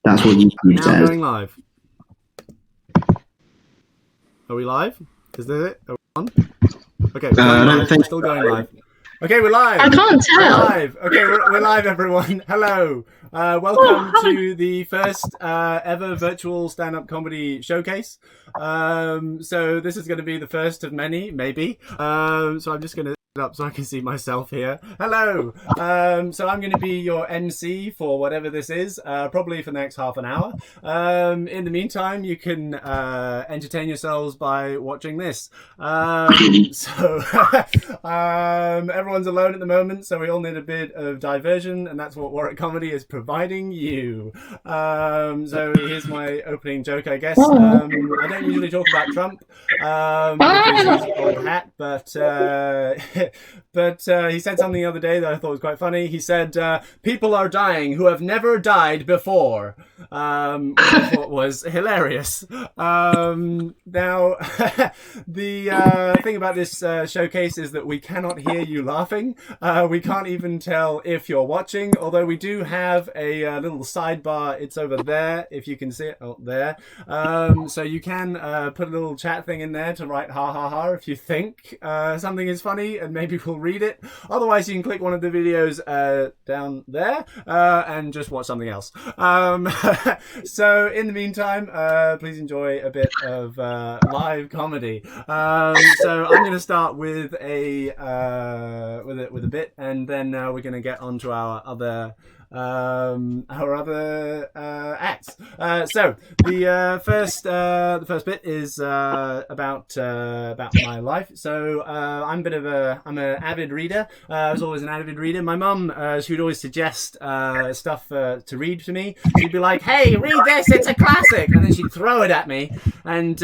That's what YouTube Now says. going live. Are we live? Is that it? Are we on? Okay, we're I going don't live. We're think still going live. Okay, we're I live. can't We're tell. live. Okay, we're live, everyone. Hello. Welcome Oh, to the first ever virtual stand-up comedy showcase. So this is going to be the first of many, maybe. So I'm just going to up so I can see myself here. Hello. So I'm going to be your MC for whatever this is, probably for the next half an hour. In the meantime, you can entertain yourselves by watching this. Everyone's alone at the moment, so we all need a bit of diversion, and that's what Warwick Comedy is providing you. So here's my opening joke, I guess. I don't usually talk about Trump because he's an old hat, but he said something the other day that I thought was quite funny. He said, people are dying who have never died before, which I thought was hilarious. Now, the thing about this showcase is that we cannot hear you laughing. We can't even tell if you're watching, although we do have a little sidebar. It's over there, if you can see it. Oh, there. So you can put a little chat thing in there to write ha ha ha if you think something is funny, and maybe we'll read it. Otherwise, you can click one of the videos down there and just watch something else. So in the meantime, please enjoy a bit of live comedy. So I'm going to start with a bit, and then we're going to get on to our other acts. So the first bit is about my life. So I'm an avid reader. I was always an avid reader. My mum, she would always suggest stuff to read to me. She'd be like, "Hey, read this. It's a classic," and then she'd throw it at me. And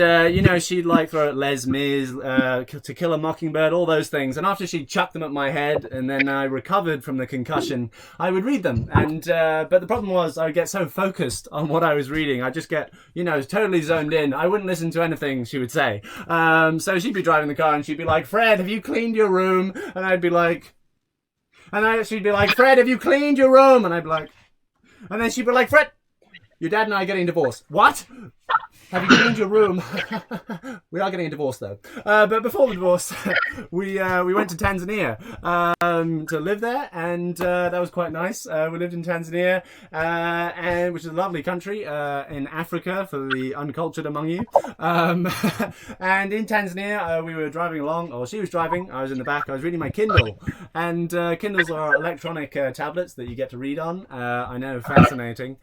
she'd like throw at Les Mis, To Kill a Mockingbird, all those things. And after she'd chuck them at my head, and then I recovered from the concussion, I would read them. And but the problem was I would get so focused on what I was reading, I just get totally zoned in. I wouldn't listen to anything she would say. So she'd be driving the car and she'd be like, "Fred, have you cleaned your room?" And I'd be like, she'd be like, "Fred, have you cleaned your room?" And I'd be like, and then she'd be like, "Fred, your dad and I are getting divorced." "What? Have you cleaned your room?" We are getting a divorce though. But before the divorce, we went to Tanzania to live there, and that was quite nice. We lived in Tanzania, and which is a lovely country in Africa for the uncultured among you. And in Tanzania, we were driving along, or she was driving. I was in the back. I was reading my Kindle, and Kindles are electronic tablets that you get to read on. I know, fascinating.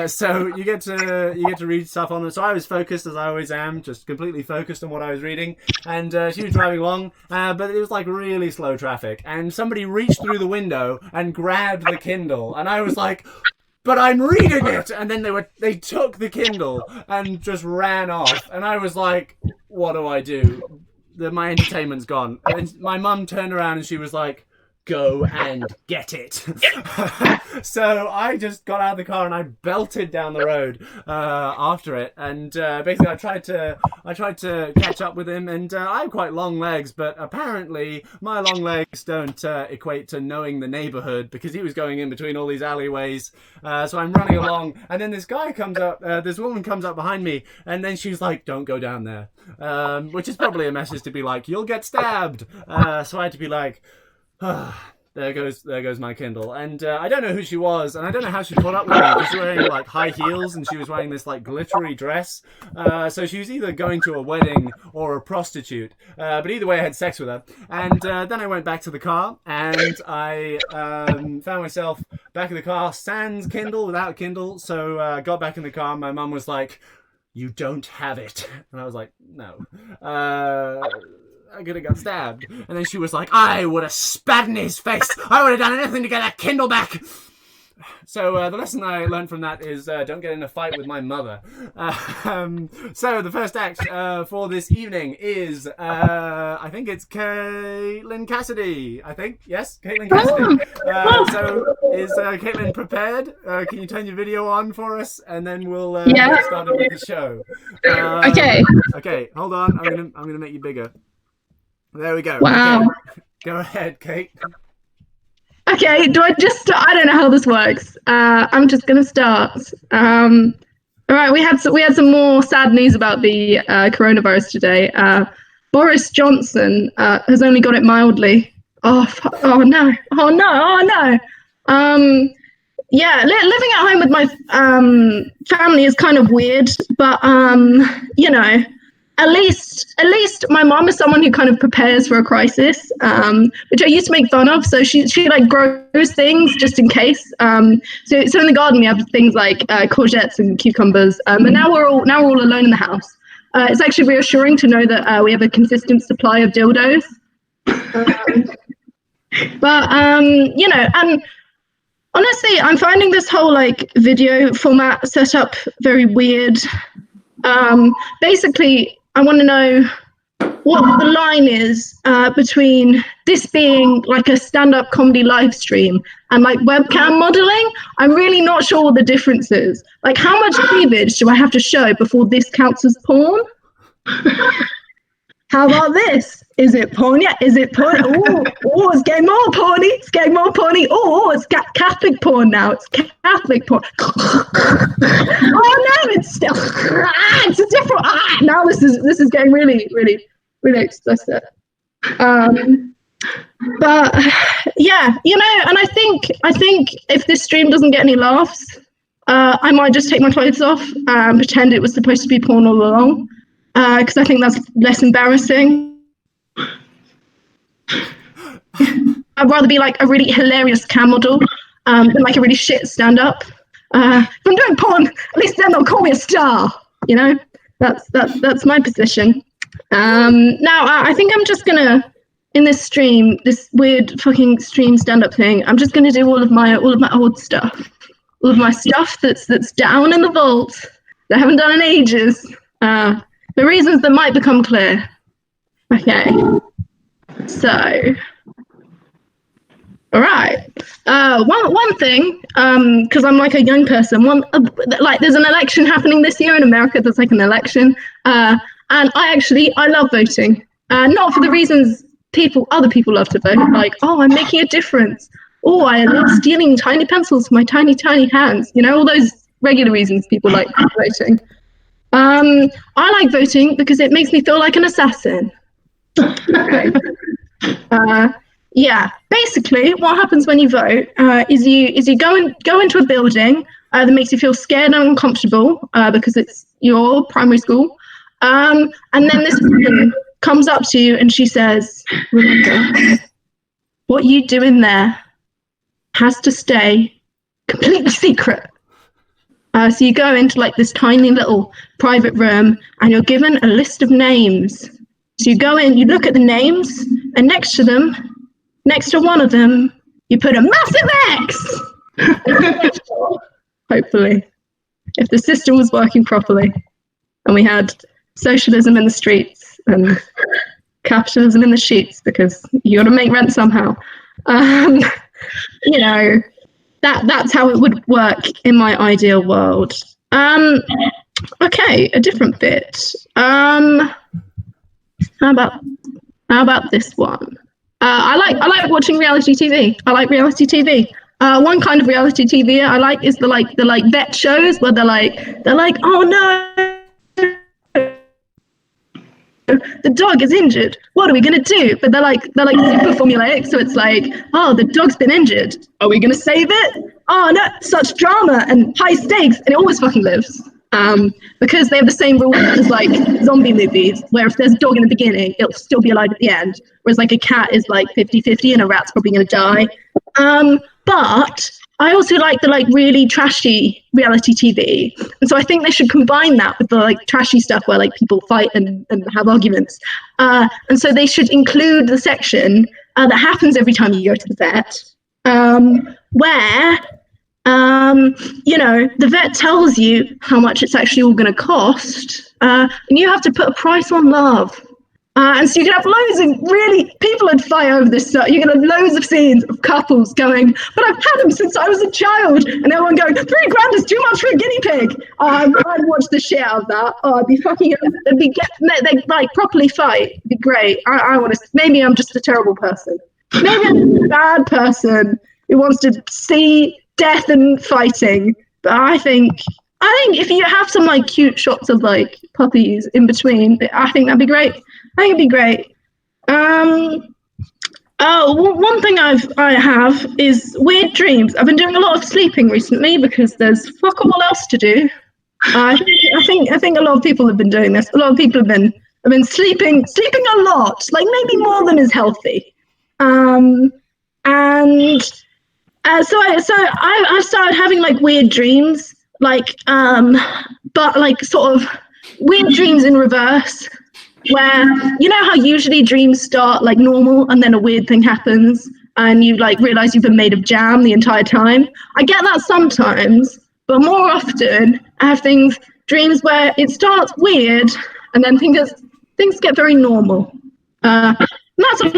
So you get to read stuff on them. So I was focused, as I always am, just completely focused on what I was reading. And she was driving along, but it was like really slow traffic. And somebody reached through the window and grabbed the Kindle, and I was like, "But I'm reading it!" And then they took the Kindle and just ran off. And I was like, "What do I do? My entertainment's gone." And my mum turned around and she was like, "Go and get it." So I just got out of the car and I belted down the road after it, and basically I tried to catch up with him, and I have quite long legs, but apparently my long legs don't equate to knowing the neighborhood, because he was going in between all these alleyways. So I'm running along, and then this woman comes up behind me, and then she's like, "Don't go down there," which is probably a message to be like, "You'll get stabbed." So I had to be like, there goes my Kindle. And I don't know who she was, and I don't know how she caught up with me, because she was wearing like high heels, and she was wearing this like glittery dress. So she was either going to a wedding or a prostitute. But either way, I had sex with her. And then I went back to the car, and I found myself back in the car, sans Kindle, without Kindle. So I got back in the car, and my mum was like, "You don't have it." And I was like, "No. I could have got stabbed." And then she was like, "I would have spat in his face. I would have done anything to get that Kindle back." So the lesson I learned from that is don't get in a fight with my mother. So the first act for this evening is, I think it's Caitlin Cassidy. I think, yes, Caitlin Cassidy. So is Caitlin prepared? Can you turn your video on for us, and then we'll get started with the show. Okay. Okay, hold on. I'm gonna make you bigger. There we go. Wow. Okay. Go ahead, Kate. Okay, do I just start? I don't know how this works. I'm just gonna start. All right, we had some more sad news about the coronavirus today. Boris Johnson has only got it mildly. Oh no! Oh no! Oh no! Yeah, living at home with my family is kind of weird, but you know, at least my mom is someone who kind of prepares for a crisis, which I used to make fun of. So she like grows things just in case. So in the garden we have things like courgettes and cucumbers, and now we're all alone in the house. It's actually reassuring to know that we have a consistent supply of dildos. But you know, and honestly, I'm finding this whole like video format setup very weird. Basically, I want to know what the line is between this being like a stand-up comedy live stream and like webcam modeling. I'm really not sure what the difference is. Like, how much cleavage do I have to show before this counts as porn? How about this? Is it porn yet? Is it porn? Oh, it's getting more porny. It's getting more porny. Oh, it's Catholic porn now. It's Catholic porn. Oh no, it's still. It's a different. Now this is getting really, really, really explicit. But yeah, you know, and I think if this stream doesn't get any laughs, I might just take my clothes off and pretend it was supposed to be porn all along. Because I think that's less embarrassing. I'd rather be like a really hilarious cam model than like a really shit stand-up. If I'm doing porn, at least then they'll call me a star. You know, that's my position. Now I think I'm just gonna in this stream, this weird fucking stream stand-up thing. I'm just gonna do all of my old stuff, all of my stuff that's down in the vault that I haven't done in ages. For reasons that might become clear. Okay. So, all right. One thing, because I'm like a young person. Like there's an election happening this year in America. There's like an election, and I love voting. Not for the reasons other people love to vote. Like, oh, I'm making a difference. Oh, I love stealing tiny pencils from my tiny hands. You know, all those regular reasons people like voting. I like voting because it makes me feel like an assassin. Okay. Yeah, basically what happens when you vote is you go into a building that makes you feel scared and uncomfortable because it's your primary school. And then this woman comes up to you and she says, "Remember, what you do in there has to stay completely secret." So you go into like this tiny little private room and you're given a list of names. So you go in, you look at the names, and next to one of them, you put a massive X! Hopefully. If the system was working properly and we had socialism in the streets and capitalism in the sheets, because you got to make rent somehow. You know, that's how it would work in my ideal world. Okay, a different bit. How about this one? I like watching reality TV. I like reality TV. One kind of reality TV I like is the vet shows where they're like, oh no, the dog is injured. What are we gonna do? But they're like super formulaic. So it's like, oh, the dog's been injured. Are we gonna save it? Oh no, such drama and high stakes, and it always fucking lives. Because they have the same rules as like zombie movies, where if there's a dog in the beginning, it'll still be alive at the end. Whereas like a cat is like 50-50 and a rat's probably gonna die. But I also like the really trashy reality TV. And so I think they should combine that with the trashy stuff where people fight and have arguments. And so they should include the section that happens every time you go to the vet, where the vet tells you how much it's actually all going to cost, and you have to put a price on love. And so you can have loads of people would fight over this stuff. You can have loads of scenes of couples going, but I've had them since I was a child, and everyone going, $3,000 is too much for a guinea pig. I'd watch the shit out of that. I'd be fucking, they'd properly fight. It'd be great. I want to, maybe I'm just a terrible person. Maybe I'm a bad person who wants to see death and fighting. But I think if you have some like cute shots of like puppies in between, I think that'd be great. I think it'd be great. One thing I have is weird dreams. I've been doing a lot of sleeping recently because there's fuck all else to do. I think a lot of people have been doing this. A lot of people have been sleeping a lot, like maybe more than is healthy. So I've started having like weird dreams, like but like sort of weird dreams in reverse, where you know how usually dreams start like normal and then a weird thing happens and you like realize you've been made of jam the entire time. I get that sometimes, but more often I have dreams where it starts weird and then things get very normal. And that's a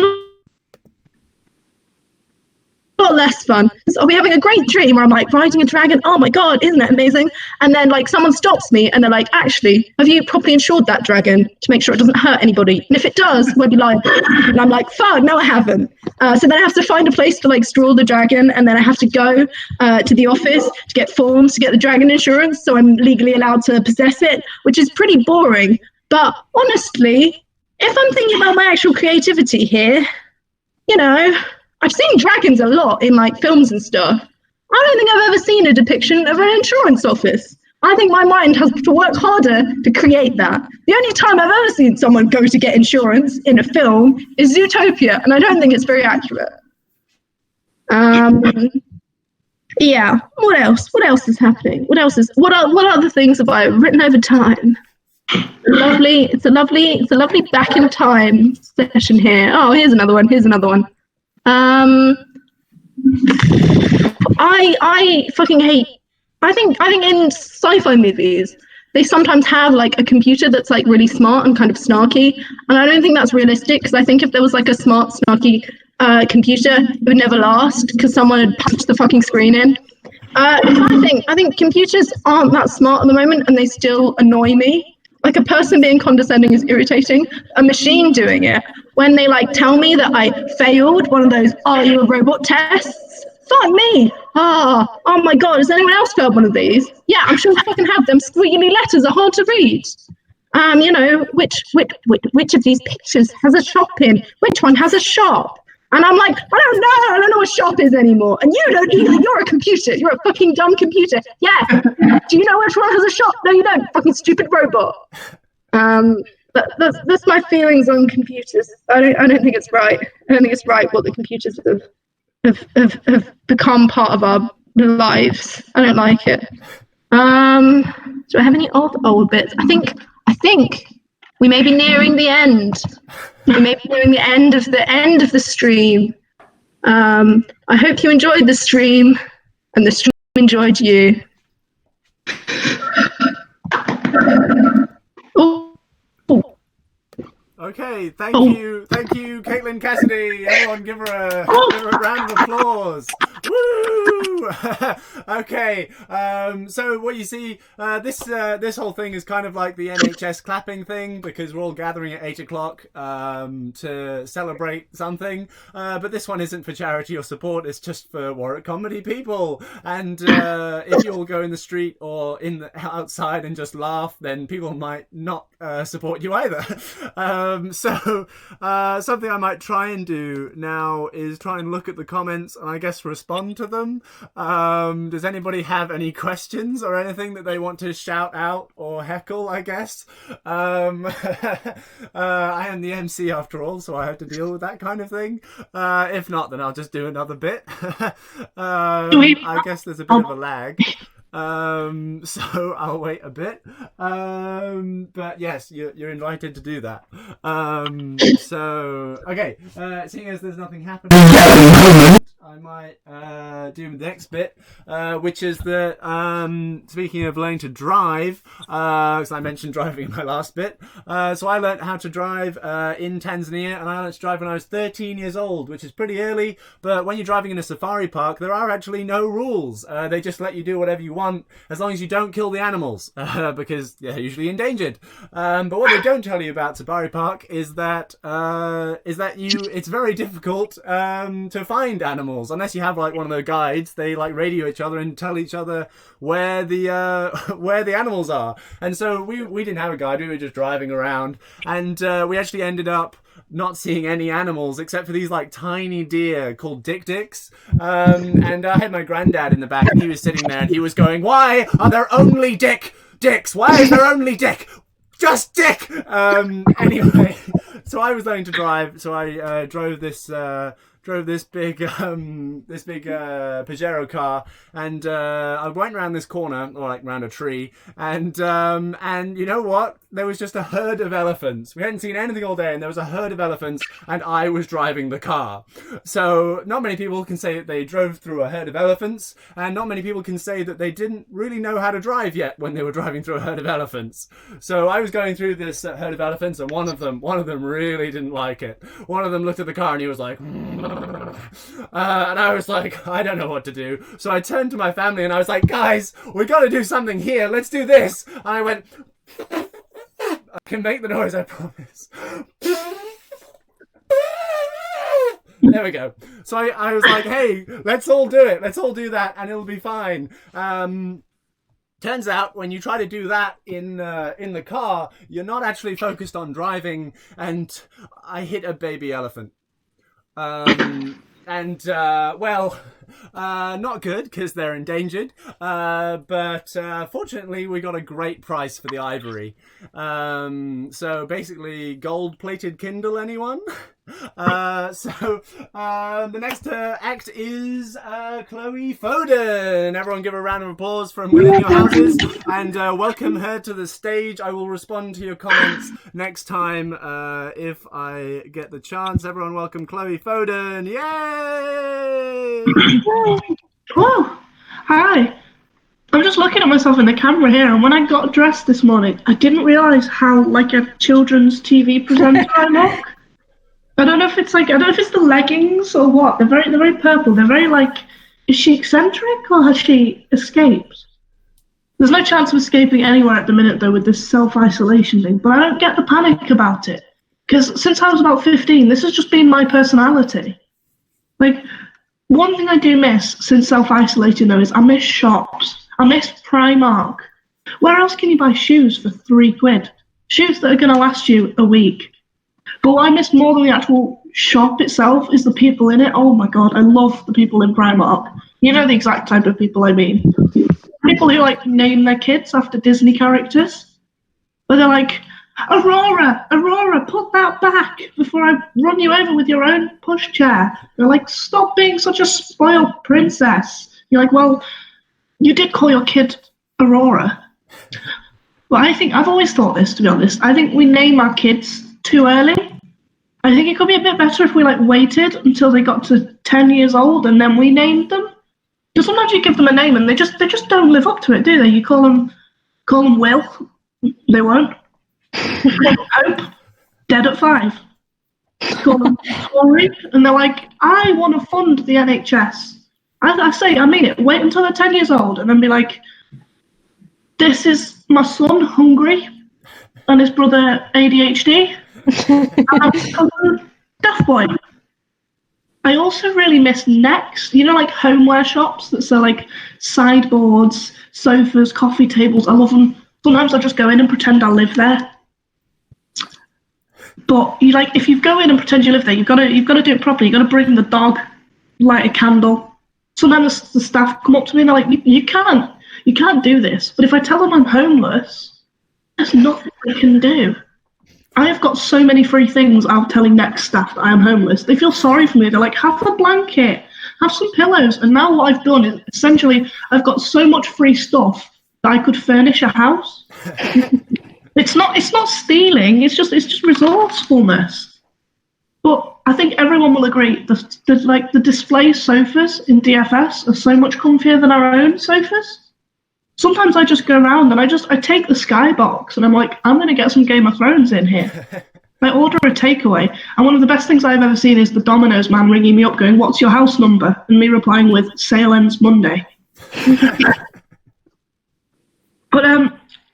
lot less fun. So I'll be having a great dream where I'm like riding a dragon. Oh my god, isn't that amazing? And then like someone stops me and they're like, actually, have you properly insured that dragon to make sure it doesn't hurt anybody? And if it does, we'll be like, and I'm like, fuck, no, I haven't. So then I have to find a place to like straw the dragon, and then I have to go to the office to get forms to get the dragon insurance, so I'm legally allowed to possess it, which is pretty boring. But honestly, if I'm thinking about my actual creativity here, you know, I've seen dragons a lot in like films and stuff. I don't think I've ever seen a depiction of an insurance office. I think my mind has to work harder to create that. The only time I've ever seen someone go to get insurance in a film is Zootopia, and I don't think it's very accurate. Yeah. What else? What else is happening? What other things have I written over time? It's a lovely back in time session here. Oh, here's another one. I fucking hate. I think in sci-fi movies they sometimes have like a computer that's like really smart and kind of snarky, and I don't think that's realistic because I think if there was like a smart snarky computer, it would never last because someone had punched the fucking screen in. I think computers aren't that smart at the moment, and they still annoy me. Like a person being condescending is irritating. A machine doing it, when they like tell me that I failed one of those "Are you a robot?" tests, fuck me. Oh my god, has anyone else failed one of these? Yeah, I'm sure I fucking have. Them squiggly letters are hard to read. You know, which of these pictures has a shop in? Which one has a shop? And I'm like, I don't know what shop is anymore. And you don't either. You're a computer. You're a fucking dumb computer. Yeah. Do you know which one has a shop? No, you don't. Fucking stupid robot. That's my feelings on computers. I don't think it's right. I don't think it's right what the computers have become part of our lives. I don't like it. Do I have any old bits? I think we may be nearing the end. We may be nearing the end of the stream. I hope you enjoyed the stream, and the stream enjoyed you. Okay, thank you, Caitlin Cassidy. Everyone, give her a round of applause. Woo! Okay, so what you see, this whole thing is kind of like the NHS clapping thing because we're all gathering at 8 o'clock to celebrate something. But this one isn't for charity or support. It's just for Warwick comedy people. And if you all go in the street or outside and just laugh, then people might not support you either. So something I might try and do now is try and look at the comments and I guess respond to them. Does anybody have any questions or anything that they want to shout out or heckle, I guess? I am the MC after all, so I have to deal with that kind of thing. If not, then I'll just do another bit. I guess there's a bit of a lag. So I'll wait a bit. But yes, you're invited to do that. So okay, seeing as there's nothing happening, I might do the next bit, which is that speaking of learning to drive, because I mentioned driving in my last bit, so I learned how to drive in Tanzania, and I learned to drive when I was 13 years old, which is pretty early. But when you're driving in a safari park, there are actually no rules. They just let you do whatever you want as long as you don't kill the animals, because they're usually endangered. But what they don't tell you about safari park is that it's very difficult to find animals animals, unless you have like one of the guides. They like radio each other and tell each other where the where the animals are. And so we didn't have a guide. We were just driving around, and we actually ended up not seeing any animals except for these like tiny deer called dicks. And I had my granddad in the back, and he was sitting there, and he was going, "Why are there only dicks? Why is there only dick? Just dick!" Anyway, so I was learning to drive. So I drove this big Pajero car, and I went around this corner, or like around a tree, and you know what? There was just a herd of elephants. We hadn't seen anything all day, and there was a herd of elephants, and I was driving the car. So not many people can say that they drove through a herd of elephants, and not many people can say that they didn't really know how to drive yet when they were driving through a herd of elephants. So I was going through this herd of elephants, and one of them really didn't like it. One of them looked at the car, and he was like, and I was like, I don't know what to do. So I turned to my family and I was like, guys, we got to do something here. Let's do this. And I went, I can make the noise, I promise. There we go. So I was like, hey, let's all do it. Let's all do that and it'll be fine. Turns out when you try to do that in the car, you're not actually focused on driving, and I hit a baby elephant. Not good because they're endangered. But fortunately, we got a great price for the ivory. So basically, gold-plated Kindle, anyone? The next act is Chloe Foden. Everyone give a round of applause from within your houses and welcome her to the stage. I will respond to your comments next time if I get the chance. Everyone welcome Chloe Foden. Yay! Oh, hi. I'm just looking at myself in the camera here, and when I got dressed this morning, I didn't realise how like a children's TV presenter I look. I don't know if it's the leggings or what. They're very purple. They're very like, is she eccentric or has she escaped? There's no chance of escaping anywhere at the minute though with this self-isolation thing, but I don't get the panic about it. Because since I was about 15, this has just been my personality. Like, one thing I do miss since self-isolating though is I miss shops. I miss Primark. Where else can you buy shoes for £3? Shoes that are going to last you a week. But what I miss more than the actual shop itself is the people in it. Oh my god, I love the people in Primark. You know the exact type of people I mean. People who like name their kids after Disney characters. Where they're like, Aurora, put that back before I run you over with your own pushchair. They're like, stop being such a spoiled princess. You're like, well, you did call your kid Aurora. But I've always thought this, to be honest. I think we name our kids too early. I think it could be a bit better if we like waited until they got to 10 years old and then we named them. Because sometimes you give them a name and they just don't live up to it, do they? You call them Will, they won't. Hope, dead at 5. Call them Tory, and they're like, I want to fund the NHS. I mean it. Wait until they're 10 years old and then be like, this is my son hungry and his brother ADHD. Deaf boy. I also really miss Next. You know, like homeware shops that sell like sideboards, sofas, coffee tables. I love them. Sometimes I just go in and pretend I live there. But you like, if you go in and pretend you live there, you've got to do it properly. You've got to bring the dog, light a candle. Sometimes the staff come up to me and they're like, you can't do this. But if I tell them I'm homeless, there's nothing I can do. I have got so many free things out telling Next staff that I am homeless. They feel sorry for me. They're like, have a blanket, have some pillows. And now what I've done is essentially I've got so much free stuff that I could furnish a house. It's not stealing. It's just resourcefulness. But I think everyone will agree the display sofas in DFS are so much comfier than our own sofas. Sometimes I just go around and I take the skybox and I'm like, I'm going to get some Game of Thrones in here. I order a takeaway, and one of the best things I've ever seen is the Domino's man ringing me up going, what's your house number? And me replying with, sale ends Monday. But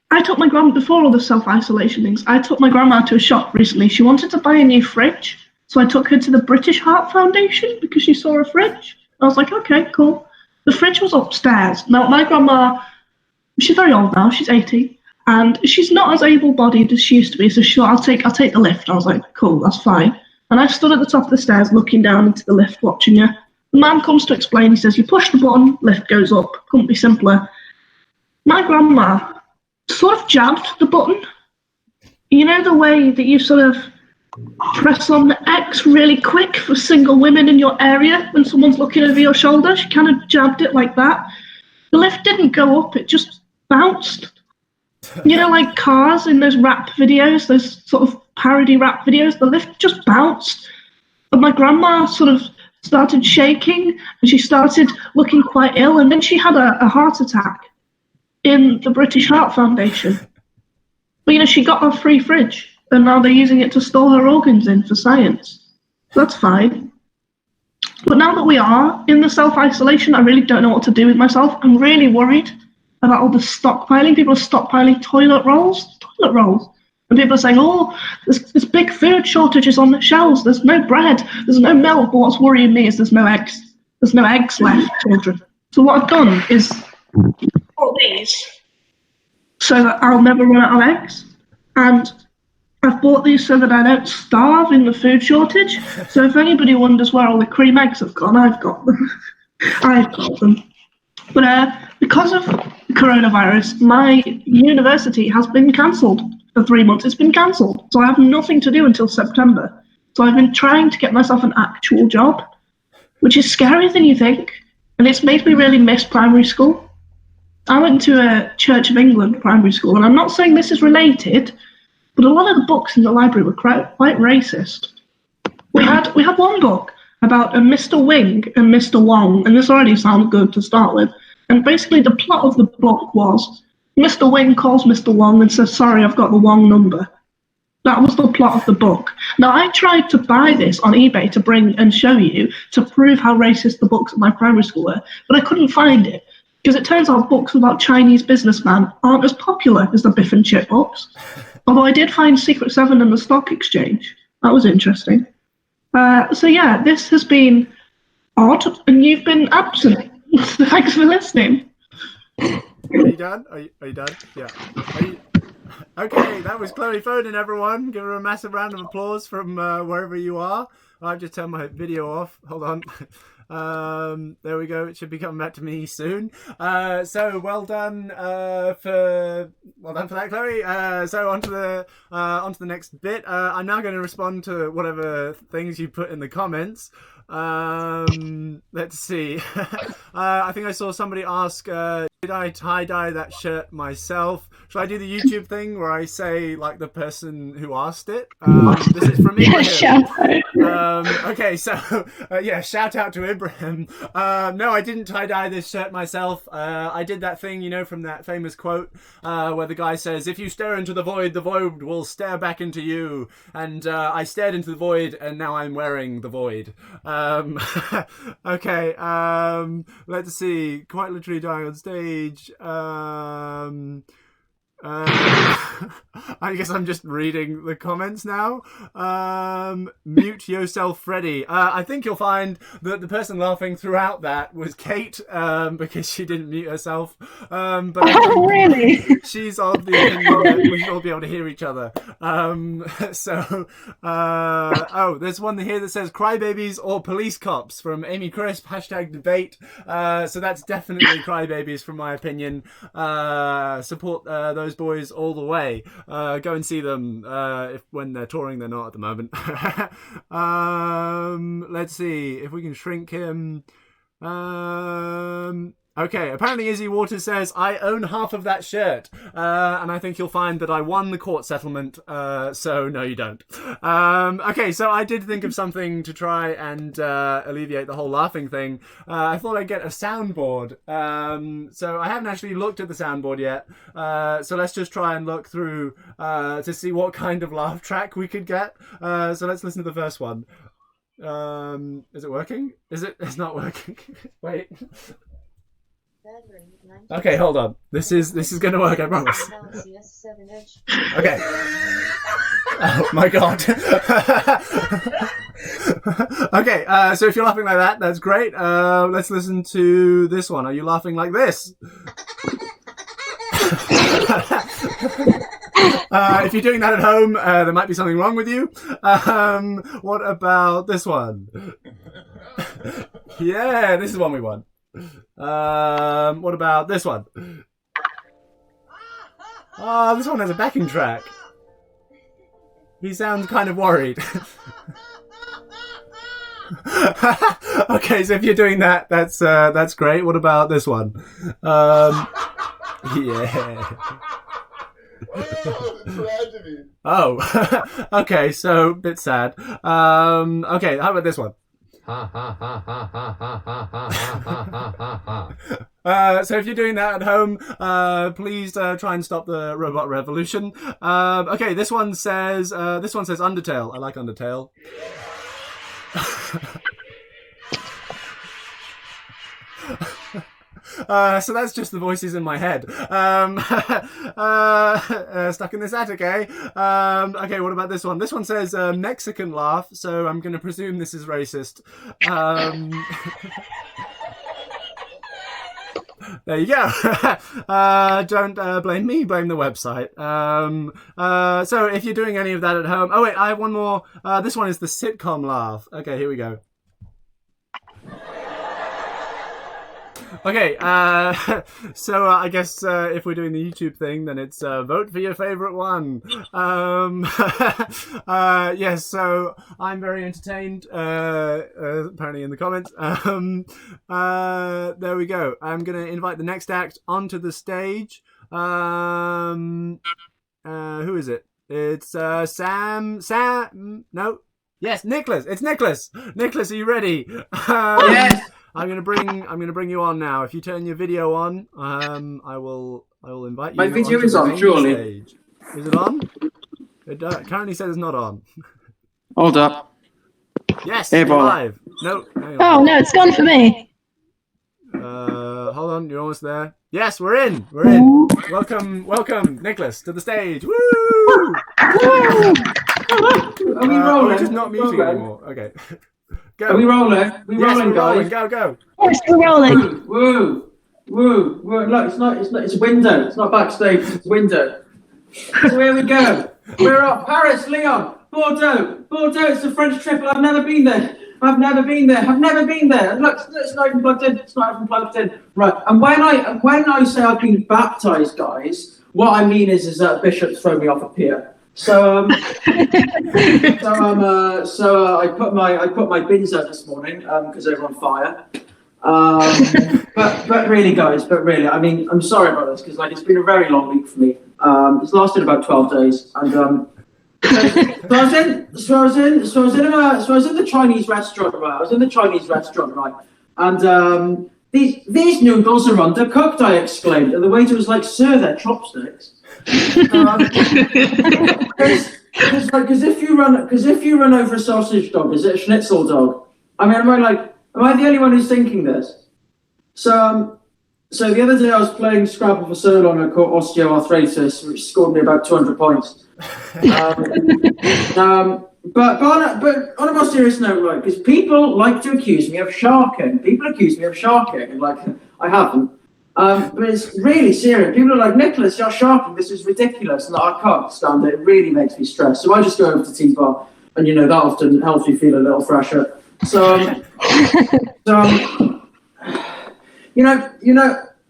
I took my grandma, before all the self-isolation things, I took my grandma to a shop recently. She wanted to buy a new fridge, so I took her to the British Heart Foundation because she saw a fridge. I was like, okay, cool. The fridge was upstairs. Now, my grandma, she's very old now. She's 80, and she's not as able-bodied as she used to be. So sure, I'll take the lift. I was like, cool, that's fine. And I stood at the top of the stairs, looking down into the lift, watching her. The man comes to explain. He says, "You push the button, lift goes up. Couldn't be simpler." My grandma sort of jabbed the button. You know the way that you sort of press on the X really quick for single women in your area when someone's looking over your shoulder? She kind of jabbed it like that. The lift didn't go up, it just bounced. You know, like cars in those rap videos, those sort of parody rap videos, the lift just bounced. And my grandma sort of started shaking and she started looking quite ill. And then she had a heart attack in the British Heart Foundation. But, you know, she got a free fridge and now they're using it to store her organs in for science. That's fine. But now that we are in the self-isolation, I really don't know what to do with myself. I'm really worried about all the stockpiling. People are stockpiling toilet rolls. And people are saying, oh, there's big food shortages on the shelves. There's no bread. There's no milk. But what's worrying me is there's no eggs. There's no eggs left, children. So what I've done is put these so that I'll never run out of eggs. And I've bought these so that I don't starve in the food shortage. So if anybody wonders where all the cream eggs have gone, I've got them. I've got them. But because of coronavirus, my university has been cancelled for 3 months. It's been cancelled. So I have nothing to do until September. So I've been trying to get myself an actual job, which is scarier than you think. And it's made me really miss primary school. I went to a Church of England primary school, and I'm not saying this is related, but a lot of the books in the library were quite racist. We had one book about a Mr. Wing and Mr. Wong, and this already sounds good to start with. And basically the plot of the book was Mr. Wing calls Mr. Wong and says, "Sorry, I've got the Wong number." That was the plot of the book. Now, I tried to buy this on eBay to bring and show you to prove how racist the books at my primary school were, but I couldn't find it. Because it turns out books about Chinese businessmen aren't as popular as the Biff and Chip books. Although I did find Secret Seven and the Stock Exchange. That was interesting. So yeah, this has been odd, and you've been absent. Thanks for listening. Are you done? Are you done? Yeah. Okay, that was Chloe Foden, everyone. Give her a massive round of applause from wherever you are. I've just turned my video off. Hold on. There we go. It should be coming back to me soon. So well done for that, Chloe. So on to the next bit. I'm now going to respond to whatever things you put in the comments. Let's see. I think I saw somebody ask, did I tie-dye that shirt myself? Should I do the YouTube thing where I say, like, the person who asked it? This is from Ibrahim. Okay, so, yeah, shout out to Ibrahim. No, I didn't tie-dye this shirt myself. I did that thing, you know, from that famous quote, where the guy says, "If you stare into the void will stare back into you." And I stared into the void, and now I'm wearing the void. Okay, let's see. Quite literally dying on stage. I guess I'm just reading the comments now. Mute yourself, Freddie. I think you'll find that the person laughing throughout that was Kate, because she didn't mute herself. But really? She's of the opinion that we should all be able to hear each other. There's one here that says "Crybabies or police cops" from Amy Crisp, #debate. So that's definitely crybabies from my opinion. Support those boys all the way. Go and see them when they're touring. They're not at the moment. Let's see if we can shrink him. Okay, apparently Izzy Waters says, "I own half of that shirt." And I think you'll find that I won the court settlement, so no you don't. Okay, so I did think of something to try and alleviate the whole laughing thing. I thought I'd get a soundboard. So I haven't actually looked at the soundboard yet. So let's just try and look through to see what kind of laugh track we could get. So let's listen to the first one. Is it working? It's not working. Wait. Okay, hold on. This is going to work, I promise. Okay. Oh my god. Okay, so if you're laughing like that, that's great. Let's listen to this one. Are you laughing like this? If you're doing that at home, there might be something wrong with you. What about this one? Yeah, this is one we want. What about this one? Oh, this one has a backing track. He sounds kind of worried. Okay, so if you're doing that, that's great. What about this one? Yeah. Oh, okay, so a bit sad. Okay, how about this one? So if you're doing that at home, please try and stop the robot revolution. Okay, this one says Undertale. I like Undertale. So that's just the voices in my head. Stuck in this attic, eh? Okay, what about this one? This one says Mexican laugh, so I'm going to presume this is racist. There you go. Don't blame me, blame the website. So if you're doing any of that at home... Oh, wait, I have one more. This one is the sitcom laugh. Okay, here we go. Okay, so I guess if we're doing the YouTube thing, then it's vote for your favorite one. Yes, so I'm very entertained, apparently in the comments. There we go. I'm going to invite the next act onto the stage. Who is it? It's Sam, no? Yes, Nicholas. It's Nicholas. Nicholas, are you ready? Yes. I'm gonna bring you on now. If you turn your video on, I will invite you. My video is on, surely. Stage. Is it on? It currently says it's not on. Hold up. Yes, Hey, you're live. No. Oh no, it's gone for me. Hold on, you're almost there. Yes, we're in. We're in. Welcome, Nicholas, to the stage. Woo! Are we rolling? We're just not muting anymore. Okay. Go. Are we rolling? Rolling, guys. Go. We're still rolling. Woo. Look, it's a window. It's not backstage, it's a window. So here we go. We're off. Paris, Lyon, Bordeaux. It's a French triple. I've never been there. And look, it's not even plugged in. Right. And when I say I've been baptized, guys, what I mean is that bishops throw me off a pier. So I put my bins out this morning because they were on fire. But really, guys, I mean, I'm sorry about this because it's been a very long week for me. It's lasted about 12 days, and so I was in the Chinese restaurant, right? I was in the Chinese restaurant, right? And these noodles are undercooked, I exclaimed, and the waiter was like, "Sir, they're chopsticks." Because if you run over a sausage dog, is it a schnitzel dog? I mean, am I the only one who's thinking this? So the other day I was playing Scrabble for so long I caught osteoarthritis, which scored me about 200 points. But on a more serious note, right? Because people like to accuse me of sharking. And I haven't. But it's really serious. People are like, "Nicholas, you're sharking. This is ridiculous." And I can't stand it. It really makes me stressed. So I just go over to T-Bar, and that often helps me feel a little fresher. So,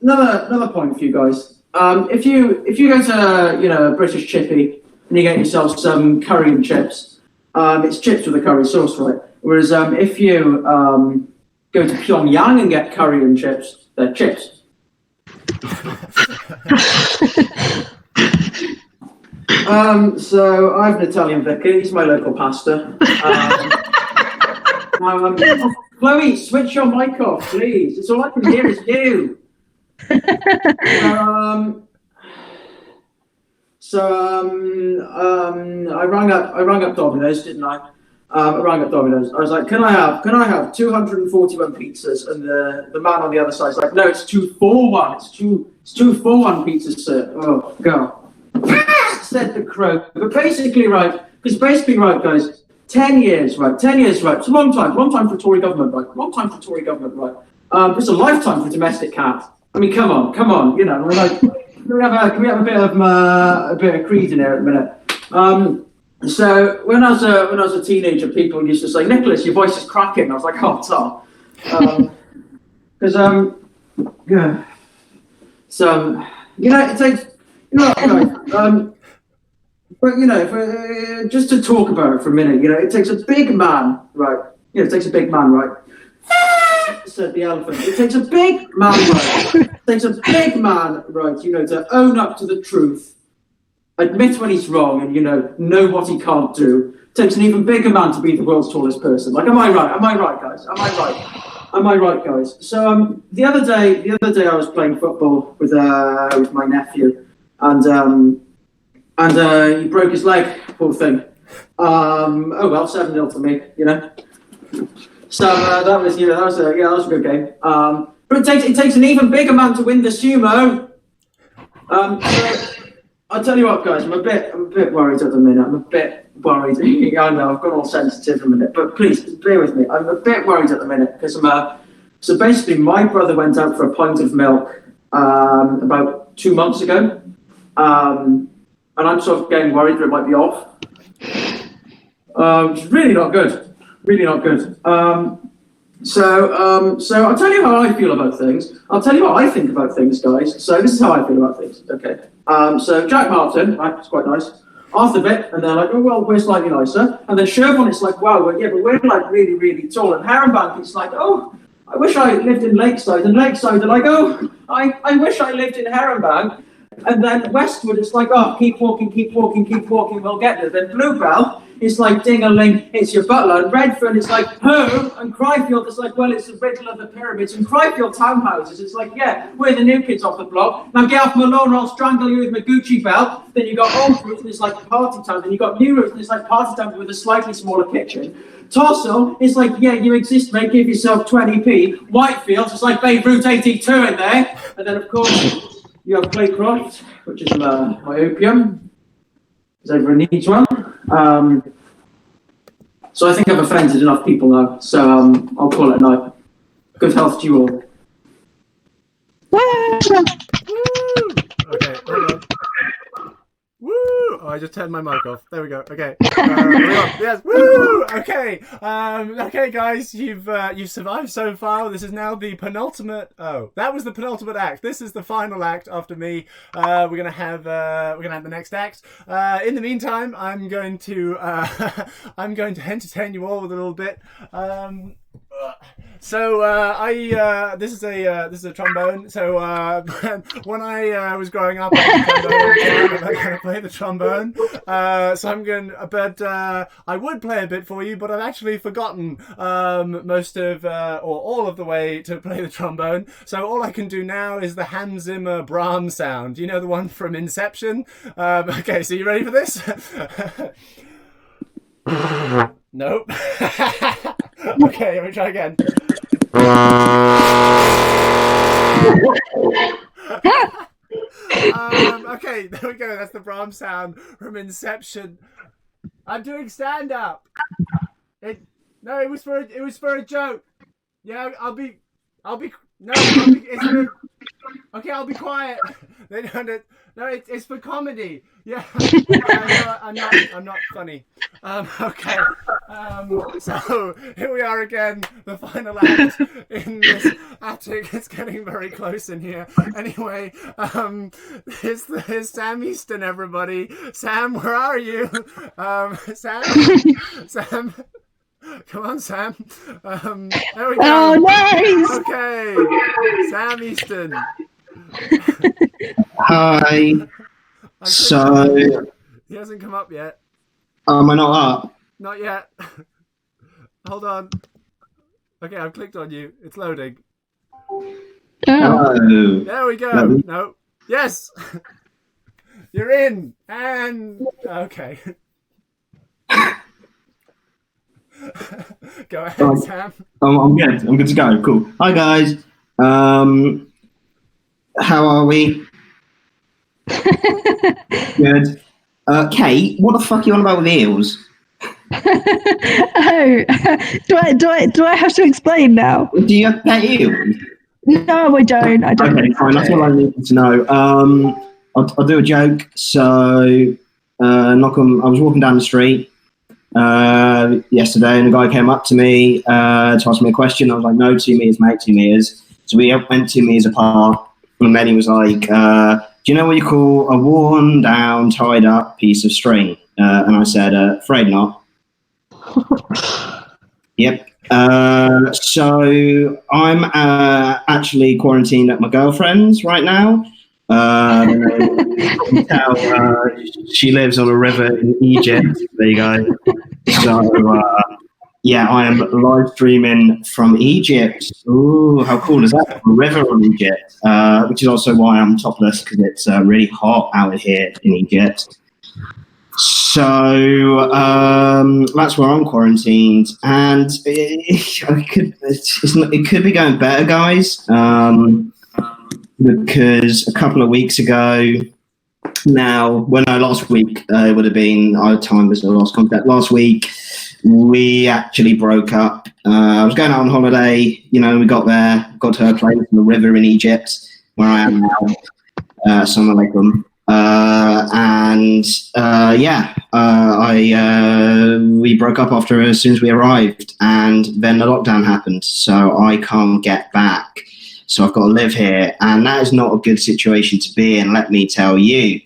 another point for you guys. If you go to a British chippy and you get yourself some curry and chips, it's chips with a curry sauce, right? Whereas if you go to Pyongyang and get curry and chips, they're chips. So I have an Italian vicar. He's my local pastor. Chloe, switch your mic off, please. It's all I can hear is you. I rang up Domino's, didn't I? I rang up Domino's. I was like, can I have 241 pizzas? And the man on the other side is like, no, it's 241. It's 241 pizzas, sir. Oh, God. Said the crow. But basically, right, guys, 10 years, right? It's a long time for Tory government, right? It's a lifetime for domestic cat. I mean, come on, you know, we're like, can we have a bit of creed in here at a minute? So when I was a teenager, people used to say, Nicholas, your voice is cracking. I was like, oh, Tom. Because, yeah. So, you know, it takes, you know, guys, but, you know, just to talk about it for a minute, you know, it takes a big man, right? Yeah, it takes a big man, right? Said the elephant. It takes a big man, right? It takes a big man, right, you know, to own up to the truth, admit when he's wrong, and, you know what he can't do. It takes an even bigger man to be the world's tallest person. Like, am I right, guys? So, the other day I was playing football with my nephew, and he broke his leg, poor thing. Oh well, 7-0 to me, you know. So that was a good game. But it takes an even bigger man to win the sumo. So I'll tell you what, guys, I'm a bit worried at the minute. I'm a bit worried. I know I've got all sensitive a minute, but please bear with me. I'm a bit worried at the minute because so basically my brother went out for a pint of milk about 2 months ago. And I'm sort of getting worried that it might be off. Which is really not good. So I'll tell you how I feel about things. I'll tell you what I think about things, guys. So this is how I feel about things. Okay. So Jack Martin, right, it's quite nice. Arthur Bit, and they're like, oh well, we're slightly nicer. And then Sherborne, it's like, wow, but we're like really, really tall. And Heronbank, it's like, oh, I wish I lived in Lakeside. And Lakeside, they're like, oh, I wish I lived in Heronbank. And then Westwood, it's like, oh, keep walking, we'll get there. Then Bluebell, it's like, ding-a-ling, it's your butler. And Redfern, it's like, who? And Cryfield, it's like, well, it's the riddle of the pyramids. And Cryfield townhouses, it's like, yeah, we're the new kids off the block. Now get off my lawn or I'll strangle you with my Gucci belt. Then you got Old Route, and it's like party town. Then you got New Route, and it's like party town with a slightly smaller kitchen. Torsel, it's like, yeah, you exist, mate, give yourself 20p. Whitefield, it's like Babe Route 82 in there. And then, of course, you have Claycroft, which is my opium. It's over in Leeds one. So I think I've offended enough people now. So I'll call it a night. Good health to you all. Okay, hold on. Woo! Oh, I just turned my mic off. There we go. Okay. Yes. Woo! Okay. Okay, guys, you've survived so far. This is now the penultimate. Oh, that was the penultimate act. This is the final act after me. We're gonna have the next act. In the meantime, I'm going to entertain you all with a little bit. So this is a trombone. So when I was growing up, I was going to play the trombone. So I'm going, but I would play a bit for you, but I've actually forgotten most of or all of the way to play the trombone. So all I can do now is the Hans Zimmer Brahms sound. You know, the one from Inception. Okay, so you ready for this? Nope. Okay, let me try again. Okay, there we go. That's the Brahms sound from Inception. I'm doing stand up. It was for a joke. Yeah, I'll be okay, I'll be quiet. They don't. No, it's for comedy. Yeah, I'm not funny. Okay. So here we are again, the final act in this attic. It's getting very close in here. Anyway, here's Sam Easton, everybody. Sam, where are you? Sam. Come on, Sam. There we go. Oh, nice. Okay, Sam Easton. Hi. So, he hasn't come up yet. am I not up? Not yet. Hold on. Okay, I've clicked on you. It's loading. Oh. There we go. No. No. Yes. You're in. And okay. Go ahead, Right. Sam. I'm good. I'm good to go. Cool. Hi guys. How are we? Good. Kate, what the fuck are you on about with eels? Oh, do I have to explain now? Do you have pet eels? No, I don't. I don't. Okay, fine. That's all I needed to know. I'll do a joke. So, I was walking down the street yesterday, and a guy came up to me to ask me a question. I was like, "No, 2 meters, mate, 2 meters." So we went 2 meters apart, and then he was like, "Do you know what you call a worn down, tied up piece of string?" And I said, "Afraid not." Yep. So I'm actually quarantined at my girlfriend's right now. You can tell she lives on a river in Egypt. There you go. So yeah, I am live streaming from Egypt. Ooh, how cool is that? A river on Egypt, which is also why I'm topless because it's really hot out here in Egypt. So that's where I'm quarantined, and it could be going better, guys. Because a couple of weeks ago, last week it would have been our time was the last contact. Last week we actually broke up. I was going out on holiday. We got to her place on the river in Egypt, where I am now. Assalamu alaikum. We broke up after as soon as we arrived, and then the lockdown happened, so I can't get back. So I've got to live here, and that is not a good situation to be in, let me tell you.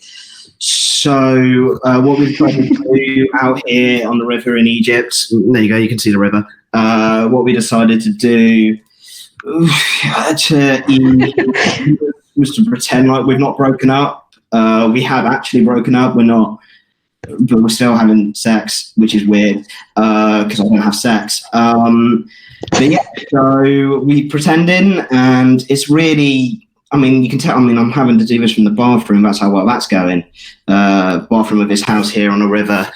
So what we've tried to do out here on the river in Egypt, there you go, you can see the river. What we decided to do was to pretend like we've not broken up. We have actually broken up. We're not, but we're still having sex, which is weird because I don't have sex. But yeah, so we pretending, and it's really. I mean, you can tell. I mean, I'm having to do this from the bathroom. That's how well that's going. Bathroom of this house here on a river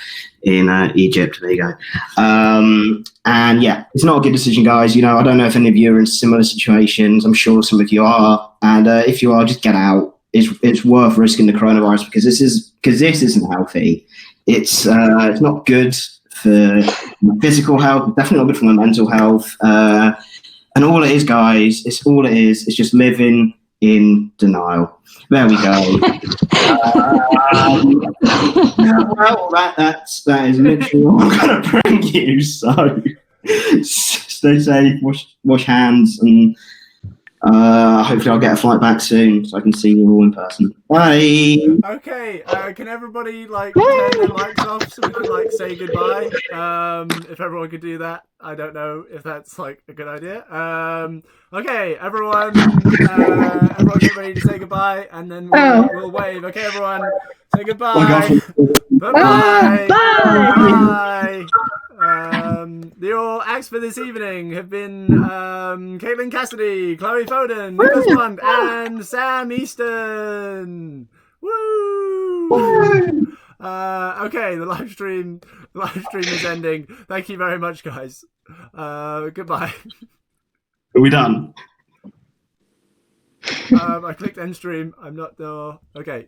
in Egypt. There you go. And yeah, it's not a good decision, guys. I don't know if any of you are in similar situations. I'm sure some of you are, and if you are, just get out. It's worth risking the coronavirus because this isn't healthy. It's not good for my physical health. Definitely not good for my mental health. And all it is, guys, it's just living in denial. There we go. Well, that is literally all I'm going to bring you. So stay safe, wash hands, and hopefully I'll get a flight back soon so I can see you all in person. Bye. Okay, can everybody turn their mics off so we can say goodbye? If everyone could do that, I don't know if that's a good idea. Okay, everyone get ready to say goodbye, and then we'll wave. Okay, everyone, say goodbye. Bye. Bye. The all acts for this evening have been Caitlin Cassidy, Chloe Foden, Nicholas Bond, and Sam Easton. Woo! Okay, the live stream is ending. Thank you very much, guys. Goodbye. Are we done? I clicked end stream. I'm not. Okay.